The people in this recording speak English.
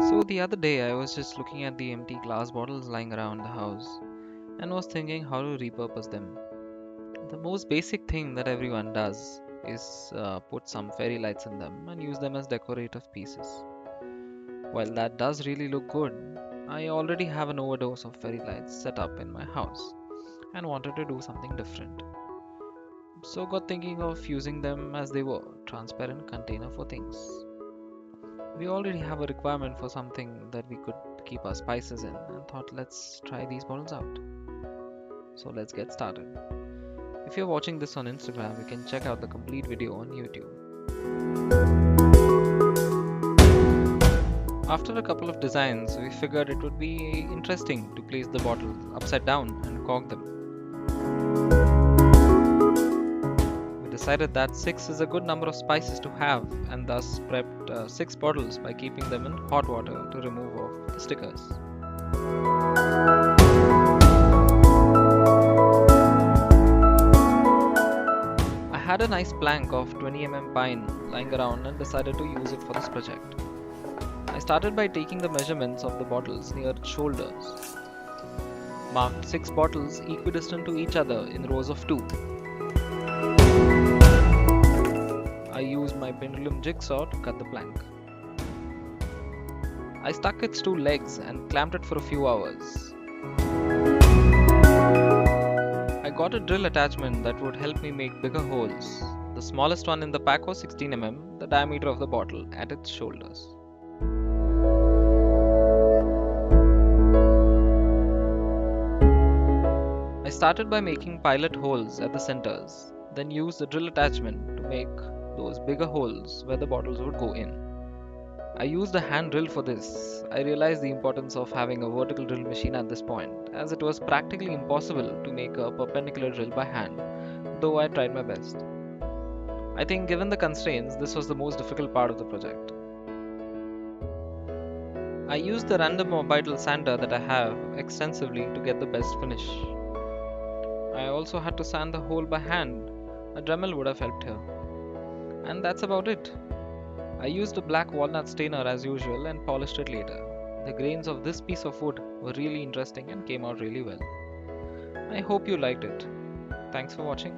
So the other day I was just looking at the empty glass bottles lying around the house and was thinking how to repurpose them. The most basic thing that everyone does is put some fairy lights in them and use them as decorative pieces. While that does really look good, I already have an overdose of fairy lights set up in my house and wanted to do something different. So got thinking of using them as they were, transparent container for things. We already have a requirement for something that we could keep our spices in and thought let's try these bottles out. So let's get started. If you're watching this on Instagram, you can check out the complete video on YouTube. After a couple of designs, we figured it would be interesting to place the bottles upside down and cork them. We decided that 6 is a good number of spices to have and thus prepped 6 bottles by keeping them in hot water to remove off the stickers. I had a nice plank of 20 mm pine lying around and decided to use it for this project. I started by taking the measurements of the bottles near its shoulders. Marked 6 bottles equidistant to each other in rows of 2. I used my pendulum jigsaw to cut the plank. I stuck its 2 legs and clamped it for a few hours. I got a drill attachment that would help me make bigger holes. The smallest one in the pack was 16 mm, the diameter of the bottle, at its shoulders. I started by making pilot holes at the centers, then used the drill attachment to make those bigger holes where the bottles would go in. I used a hand drill for this. I realized the importance of having a vertical drill machine at this point, as it was practically impossible to make a perpendicular drill by hand, though I tried my best. I think given the constraints, this was the most difficult part of the project. I used the random orbital sander that I have extensively to get the best finish. I also had to sand the hole by hand. A Dremel would have helped here. And that's about it. I used a black walnut stainer as usual and polished it later. The grains of this piece of wood were really interesting and came out really well. I hope you liked it. Thanks for watching.